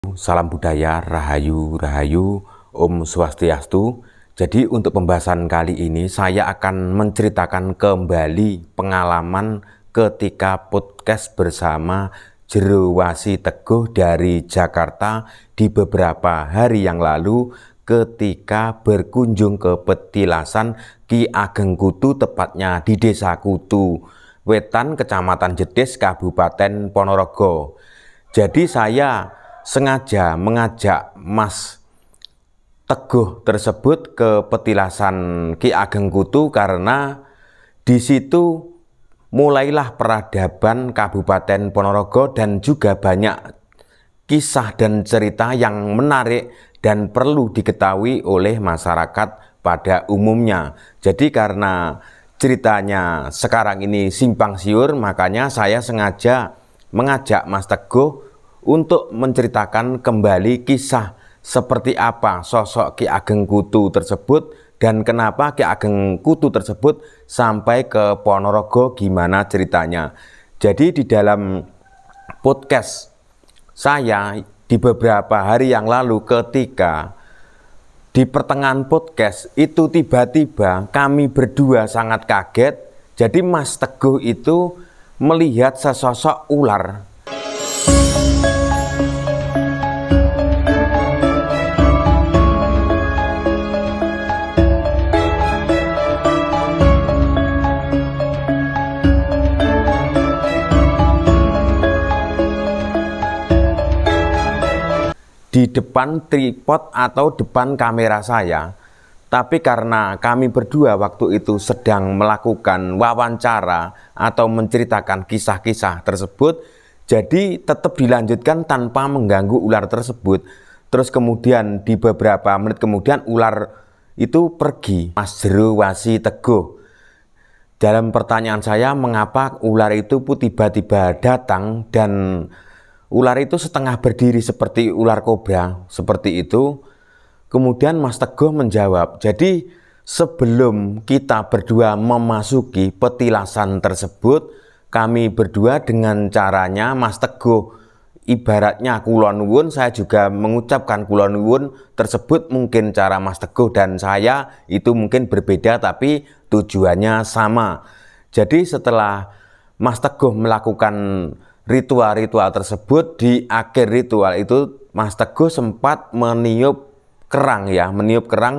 Salam budaya, Rahayu, Rahayu, Om Swastiastu. Jadi untuk pembahasan kali ini saya akan menceritakan kembali pengalaman ketika podcast bersama Jero Wasi Teguh dari Jakarta di beberapa hari yang lalu ketika berkunjung ke petilasan Ki Ageng Kutu, tepatnya di Desa Kutu Wetan, Kecamatan Jetis, Kabupaten Ponorogo. Jadi saya sengaja mengajak Mas Teguh tersebut ke petilasan Ki Ageng Kutu karena di situ mulailah peradaban Kabupaten Ponorogo dan juga banyak kisah dan cerita yang menarik dan perlu diketahui oleh masyarakat pada umumnya. Jadi karena ceritanya sekarang ini simpang siur, makanya saya sengaja mengajak Mas Teguh untuk menceritakan kembali kisah seperti apa sosok Ki Ageng Kutu tersebut dan kenapa Ki Ageng Kutu tersebut sampai ke Ponorogo, gimana ceritanya. Jadi di dalam podcast saya di beberapa hari yang lalu ketika di pertengahan podcast itu tiba-tiba kami berdua sangat kaget. Jadi Mas Teguh itu melihat sesosok ular. Di depan tripod atau depan kamera saya. Tapi karena kami berdua waktu itu sedang melakukan wawancara atau menceritakan kisah-kisah tersebut, jadi tetap dilanjutkan tanpa mengganggu ular tersebut. Terus kemudian di beberapa menit kemudian ular itu pergi. Mas Jero Wasi Teguh, dalam pertanyaan saya, mengapa ular itu tiba-tiba datang dan ular itu setengah berdiri seperti ular kobra, seperti itu. Kemudian Mas Teguh menjawab, jadi sebelum kita berdua memasuki petilasan tersebut, kami berdua dengan caranya Mas Teguh ibaratnya kulon nuwun, saya juga mengucapkan kulon nuwun tersebut. Mungkin cara Mas Teguh dan saya itu mungkin berbeda tapi tujuannya sama. Jadi setelah Mas Teguh melakukan ritual-ritual tersebut, di akhir ritual itu Mas Teguh sempat meniup kerang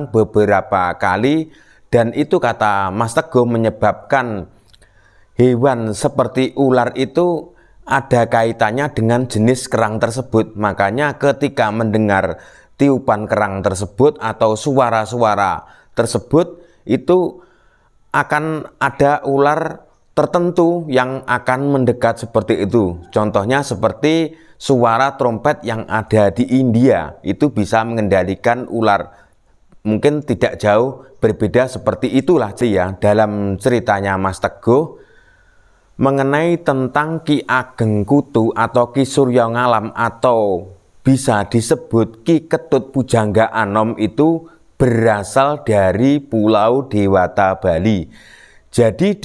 beberapa kali, dan itu kata Mas Teguh menyebabkan hewan seperti ular itu ada kaitannya dengan jenis kerang tersebut. Makanya ketika mendengar tiupan kerang tersebut atau suara-suara tersebut, itu akan ada ular tertentu yang akan mendekat seperti itu. Contohnya seperti suara trompet yang ada di India, itu bisa mengendalikan ular. Mungkin tidak jauh berbeda seperti itulah ya dalam ceritanya Mas Teguh mengenai tentang Ki Ageng Kutu atau Ki Surya Ngalam atau bisa disebut Ki Ketut Pujangga Anom, itu berasal dari Pulau Dewata, Bali. Jadi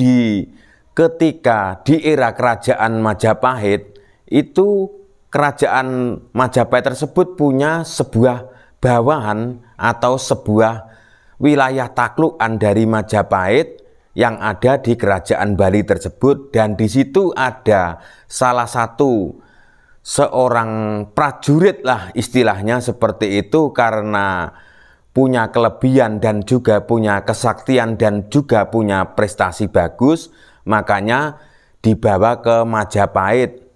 ketika di era kerajaan Majapahit, itu kerajaan Majapahit tersebut punya sebuah bawahan atau sebuah wilayah taklukan dari Majapahit yang ada di kerajaan Bali tersebut, dan di situ ada salah satu seorang prajurit lah istilahnya seperti itu, karena punya kelebihan dan juga punya kesaktian dan juga punya prestasi bagus, makanya dibawa ke Majapahit.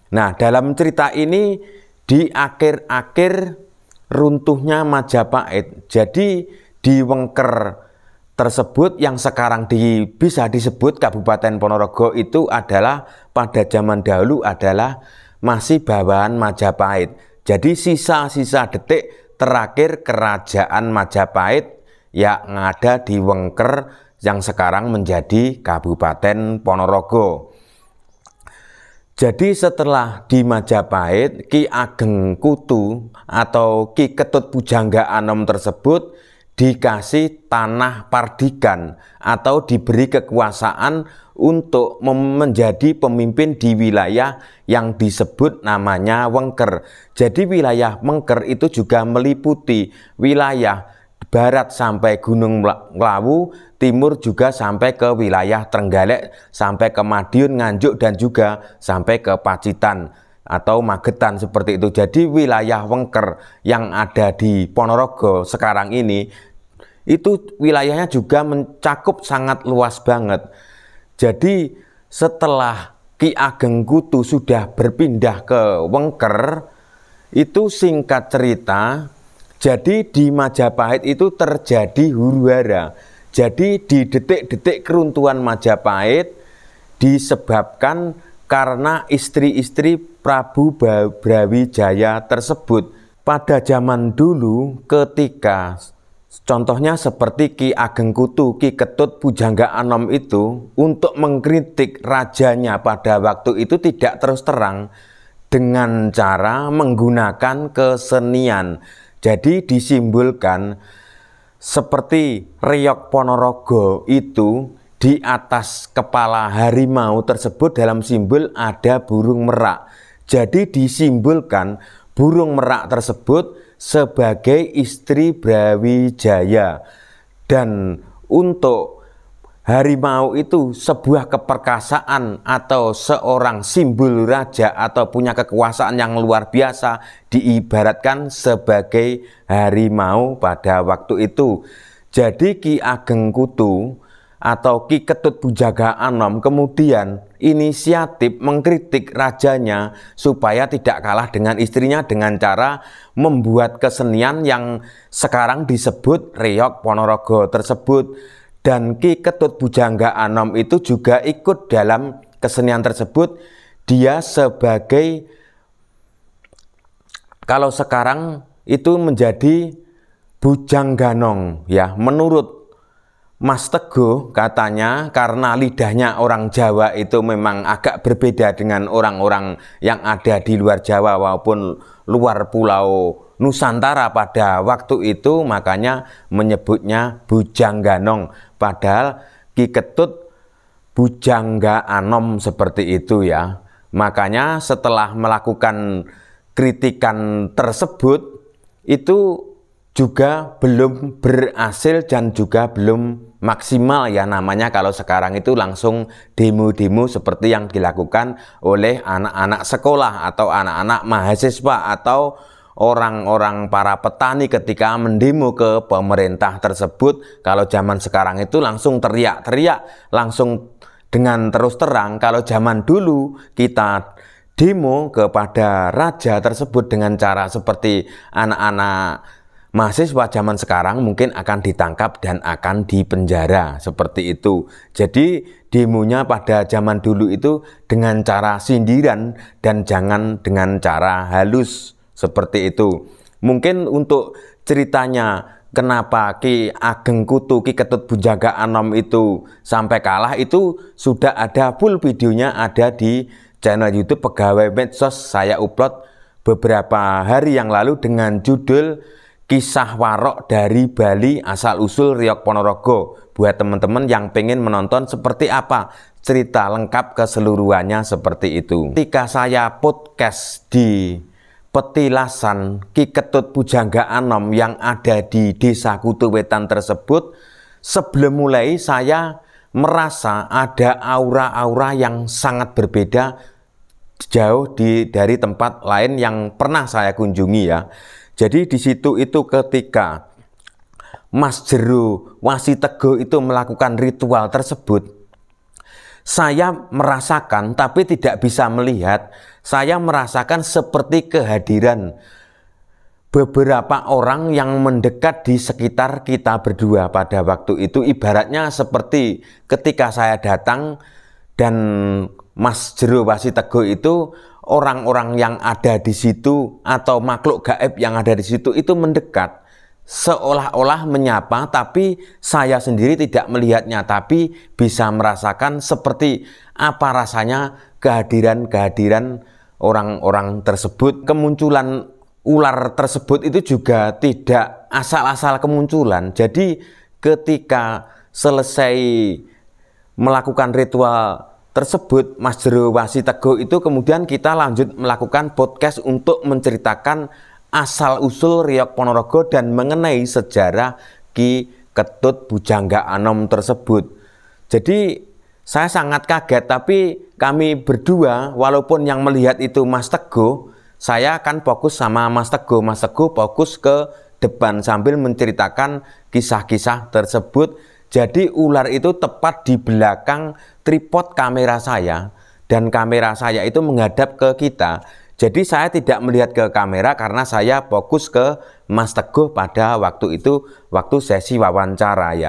Nah, dalam cerita ini di akhir-akhir runtuhnya Majapahit, jadi di Wengker tersebut yang sekarang bisa disebut Kabupaten Ponorogo itu adalah pada zaman dahulu adalah masih bawahan Majapahit. Jadi sisa-sisa detik terakhir kerajaan Majapahit yang ada di Wengker yang sekarang menjadi Kabupaten Ponorogo. Jadi setelah di Majapahit, Ki Ageng Kutu atau Ki Ketut Pujangga Anom tersebut dikasih tanah pardigan atau diberi kekuasaan untuk menjadi pemimpin di wilayah yang disebut namanya Wengker. Jadi wilayah Wengker itu juga meliputi wilayah barat sampai Gunung Lawu, timur juga sampai ke wilayah Trenggalek, sampai ke Madiun, Nganjuk, dan juga sampai ke Pacitan atau Magetan seperti itu. Jadi wilayah Wengker yang ada di Ponorogo sekarang ini itu wilayahnya juga mencakup sangat luas banget. Jadi setelah Ki Ageng Kutu sudah berpindah ke Wengker, itu singkat cerita, jadi di Majapahit itu terjadi huru-hara. Jadi di detik-detik keruntuhan Majapahit disebabkan karena istri-istri Prabu Brawijaya tersebut. Pada zaman dulu ketika contohnya seperti Ki Ageng Kutu, Ki Ketut Pujangga Anom itu untuk mengkritik rajanya pada waktu itu tidak terus terang dengan cara menggunakan kesenian. Jadi disimbolkan seperti Reog Ponorogo itu di atas kepala harimau tersebut dalam simbol ada burung merak. Jadi disimbolkan burung merak tersebut sebagai istri Brawijaya. Dan untuk harimau itu sebuah keperkasaan atau seorang simbol raja atau punya kekuasaan yang luar biasa, diibaratkan sebagai harimau pada waktu itu. Jadi Ki Ageng Kutu atau Ki Ketut Pujangga Anom kemudian inisiatif mengkritik rajanya supaya tidak kalah dengan istrinya dengan cara membuat kesenian yang sekarang disebut Reog Ponorogo tersebut. Dan Ki Ketut Pujangga Anom itu juga ikut dalam kesenian tersebut. Dia sebagai, kalau sekarang itu menjadi Bujangganong ya, menurut Mas Teguh katanya karena lidahnya orang Jawa itu memang agak berbeda dengan orang-orang yang ada di luar Jawa maupun luar pulau Nusantara pada waktu itu, makanya menyebutnya Bujangganong. Padahal Ki Ketut Pujangga Anom seperti itu ya. Makanya setelah melakukan kritikan tersebut itu juga belum berhasil dan juga belum maksimal ya, namanya kalau sekarang itu langsung demo-demo seperti yang dilakukan oleh anak-anak sekolah atau anak-anak mahasiswa atau orang-orang para petani ketika mendemo ke pemerintah tersebut. Kalau zaman sekarang itu langsung teriak-teriak, langsung dengan terus terang. Kalau zaman dulu kita demo kepada raja tersebut dengan cara seperti anak-anak mahasiswa zaman sekarang mungkin akan ditangkap dan akan dipenjara seperti itu. Jadi demonya pada zaman dulu itu dengan cara sindiran dan jangan dengan cara halus seperti itu. Mungkin untuk ceritanya kenapa Ki Ageng Kutu, Ki Ketut Pujangga Anom itu sampai kalah itu sudah ada full videonya, ada di channel YouTube Pegawai Medsos. Saya upload beberapa hari yang lalu dengan judul Kisah Warok dari Bali Asal Usul Reog Ponorogo. Buat teman-teman yang pengen menonton seperti apa cerita lengkap keseluruhannya seperti itu. Ketika saya podcast di petilasan Ki Ketut Pujangga Anom yang ada di Desa Kutu Wetan tersebut, sebelum mulai saya merasa ada aura-aura yang sangat berbeda jauh dari tempat lain yang pernah saya kunjungi ya. Jadi di situ itu ketika Mas Jero Wasiteguh itu melakukan ritual tersebut, saya merasakan tapi tidak bisa melihat, saya merasakan seperti kehadiran beberapa orang yang mendekat di sekitar kita berdua pada waktu itu. Ibaratnya seperti ketika saya datang dan Mas Jero Wasiteguh itu, orang-orang yang ada di situ atau makhluk gaib yang ada di situ itu mendekat seolah-olah menyapa, tapi saya sendiri tidak melihatnya, tapi bisa merasakan seperti apa rasanya kehadiran orang-orang tersebut. Kemunculan ular tersebut itu juga tidak asal-asal kemunculan. Jadi ketika selesai melakukan ritual tersebut, Mas Jero Wasiteguh itu kemudian kita lanjut melakukan podcast untuk menceritakan asal-usul Riok Ponorogo dan mengenai sejarah Ki Ketut Bujangga Anom tersebut. Jadi saya sangat kaget, tapi kami berdua walaupun yang melihat itu Mas Teguh, saya akan fokus sama Mas Teguh. Mas Teguh fokus ke depan sambil menceritakan kisah-kisah tersebut. Jadi ular itu tepat di belakang tripod kamera saya dan kamera saya itu menghadap ke kita. Jadi saya tidak melihat ke kamera karena saya fokus ke Mas Teguh pada waktu itu, waktu sesi wawancara ya.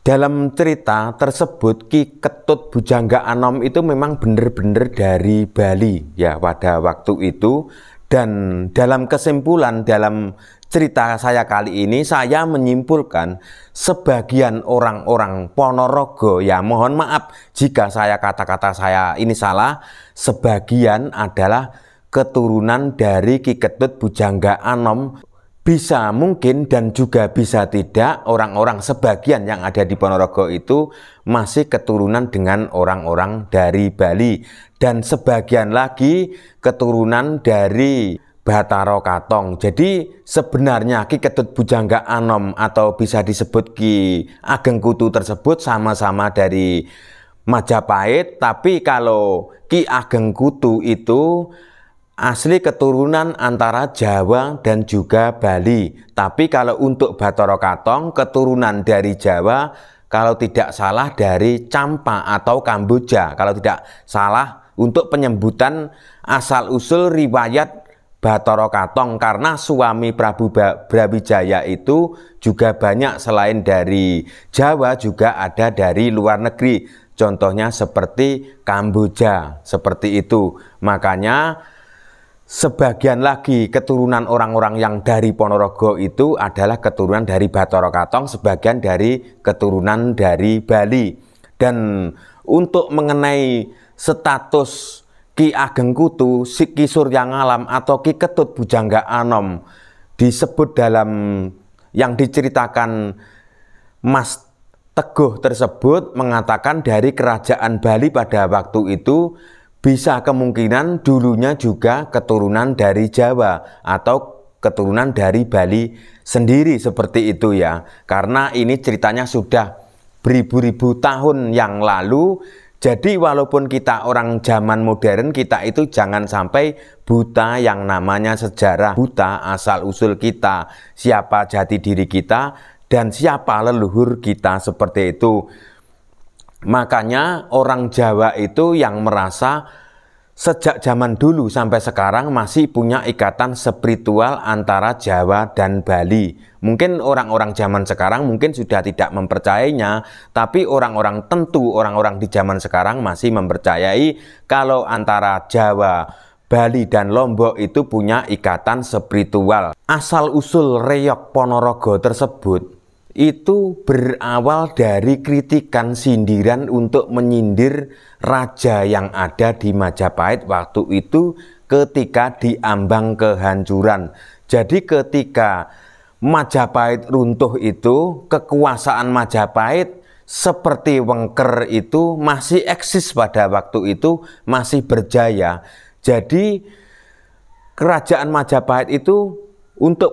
Dalam cerita tersebut Ki Ketut Bujangga Anom itu memang benar-benar dari Bali ya pada waktu itu. Dan dalam kesimpulan dalam cerita saya kali ini, saya menyimpulkan sebagian orang-orang Ponorogo, ya mohon maaf jika kata-kata saya ini salah, sebagian adalah keturunan dari Ki Ketut Bujangga Anom. Bisa mungkin dan juga bisa tidak, orang-orang sebagian yang ada di Ponorogo itu masih keturunan dengan orang-orang dari Bali. Dan sebagian lagi keturunan dari Bathara Katong. Jadi sebenarnya Ki Ketut Bujangga Anom atau bisa disebut Ki Ageng Kutu tersebut sama-sama dari Majapahit. Tapi kalau Ki Ageng Kutu itu asli keturunan antara Jawa dan juga Bali. Tapi kalau untuk Bathara Katong keturunan dari Jawa, kalau tidak salah dari Campa atau Kamboja. Kalau tidak salah untuk penyebutan asal-usul riwayat Bathara Katong, karena suami Prabu Brawijaya itu juga banyak selain dari Jawa juga ada dari luar negeri. Contohnya seperti Kamboja, seperti itu. Makanya sebagian lagi keturunan orang-orang yang dari Ponorogo itu adalah keturunan dari Bathara Katong, sebagian dari keturunan dari Bali. Dan untuk mengenai status Ki Ageng Kutu, Ki Suryangalam atau Ki Ketut Bujangga Anom disebut dalam yang diceritakan Mas Teguh tersebut mengatakan dari kerajaan Bali pada waktu itu bisa kemungkinan dulunya juga keturunan dari Jawa atau keturunan dari Bali sendiri, seperti itu ya. Karena ini ceritanya sudah beribu-ribu tahun yang lalu. Jadi walaupun kita orang zaman modern, kita itu jangan sampai buta yang namanya sejarah, buta asal-usul kita, siapa jati diri kita dan siapa leluhur kita, seperti itu. Makanya orang Jawa itu yang merasa sejak zaman dulu sampai sekarang masih punya ikatan spiritual antara Jawa dan Bali. Mungkin orang-orang zaman sekarang mungkin sudah tidak mempercayainya, tapi orang-orang di zaman sekarang masih mempercayai kalau antara Jawa, Bali dan Lombok itu punya ikatan spiritual. Asal-usul Riok Ponorogo tersebut itu berawal dari kritikan sindiran untuk menyindir raja yang ada di Majapahit waktu itu ketika diambang kehancuran. Jadi ketika Majapahit runtuh itu, kekuasaan Majapahit seperti Wengker itu masih eksis pada waktu itu, masih berjaya. Jadi kerajaan Majapahit itu untuk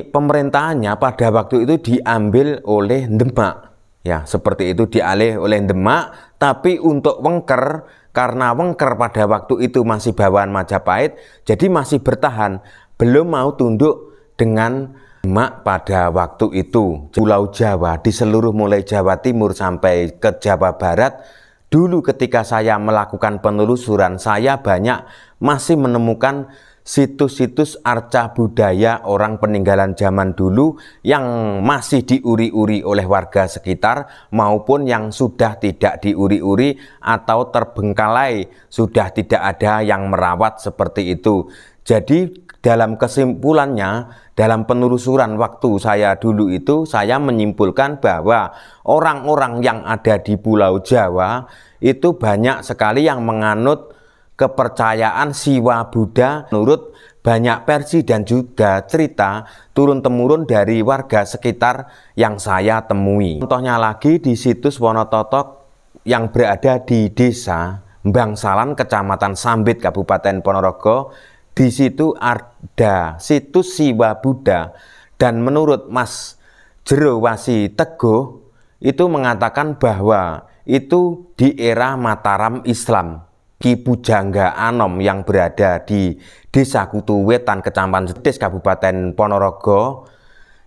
pemerintahannya pada waktu itu diambil oleh Demak. Ya, seperti itu, dialih oleh Demak. Tapi untuk Wengker, karena Wengker pada waktu itu masih bawaan Majapahit, jadi masih bertahan, belum mau tunduk dengan Demak pada waktu itu. Pulau Jawa, di seluruh mulai Jawa Timur sampai ke Jawa Barat, dulu ketika saya melakukan penelusuran, saya banyak masih menemukan situs-situs arca budaya orang peninggalan zaman dulu yang masih diuri-uri oleh warga sekitar maupun yang sudah tidak diuri-uri atau terbengkalai, sudah tidak ada yang merawat, seperti itu. Jadi dalam kesimpulannya, dalam penelusuran waktu saya dulu itu, saya menyimpulkan bahwa orang-orang yang ada di Pulau Jawa itu banyak sekali yang menganut kepercayaan Siwa Buddha menurut banyak versi dan juga cerita turun-temurun dari warga sekitar yang saya temui. Contohnya lagi di situs Wonototo yang berada di desa Bangsalan, Kecamatan Sambit, Kabupaten Ponorogo. Di situ ada situs Siwa Buddha, dan menurut Mas Jero Wasi Teguh itu mengatakan bahwa itu di era Mataram Islam. Ki Pujangga Anom yang berada di Desa Kutuwetan, Kecamatan Jetis, Kabupaten Ponorogo,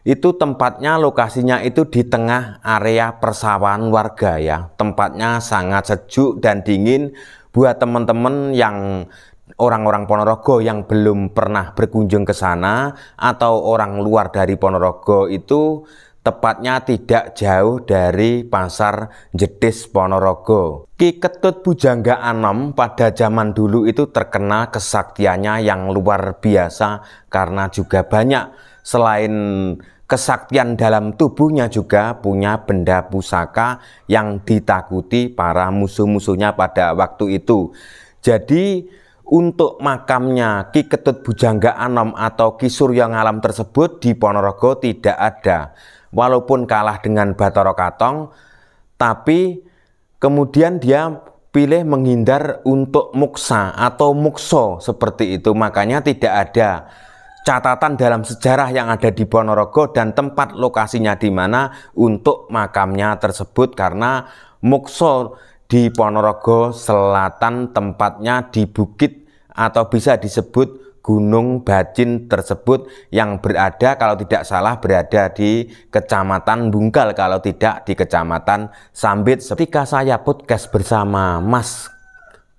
itu tempatnya, lokasinya itu di tengah area persawahan warga ya. Tempatnya sangat sejuk dan dingin. Buat teman-teman yang orang-orang Ponorogo yang belum pernah berkunjung ke sana atau orang luar dari Ponorogo, itu tepatnya tidak jauh dari Pasar Jetis Ponorogo. Ki Ketut Pujangga Anom pada zaman dulu itu terkenal kesaktiannya yang luar biasa, karena juga banyak selain kesaktian dalam tubuhnya juga punya benda pusaka yang ditakuti para musuh-musuhnya pada waktu itu. Jadi untuk makamnya Ki Ketut Pujangga Anom atau Ki Surya Ngalam tersebut di Ponorogo tidak ada. Walaupun kalah dengan Bathara Katong, tapi kemudian dia pilih menghindar untuk muksa atau mukso seperti itu. Makanya tidak ada catatan dalam sejarah yang ada di Ponorogo dan tempat lokasinya di mana untuk makamnya tersebut, karena mukso di Ponorogo Selatan tempatnya di bukit atau bisa disebut Gunung Bacin tersebut, yang berada, kalau tidak salah, berada di Kecamatan Bunggal, kalau tidak di Kecamatan Sambit. Ketika saya podcast bersama Mas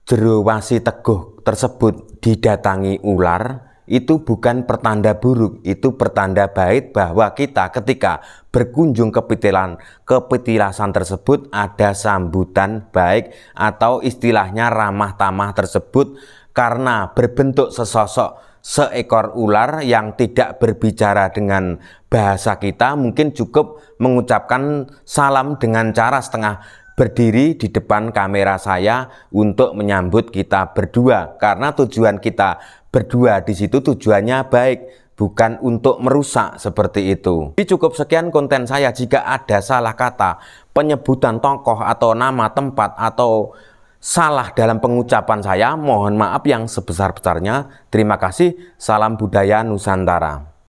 Jero Wasi Teguh tersebut didatangi ular, itu bukan pertanda buruk, itu pertanda baik bahwa kita ketika berkunjung ke petilasan tersebut ada sambutan baik, atau istilahnya ramah tamah tersebut, karena berbentuk sesosok seekor ular yang tidak berbicara dengan bahasa kita. Mungkin cukup mengucapkan salam dengan cara setengah berdiri di depan kamera saya untuk menyambut kita berdua, karena tujuan kita berdua di situ tujuannya baik, bukan untuk merusak seperti itu. Jadi cukup sekian konten saya. Jika ada salah kata, penyebutan tokoh atau nama tempat, atau salah dalam pengucapan saya, mohon maaf yang sebesar-besarnya. Terima kasih. Salam budaya Nusantara.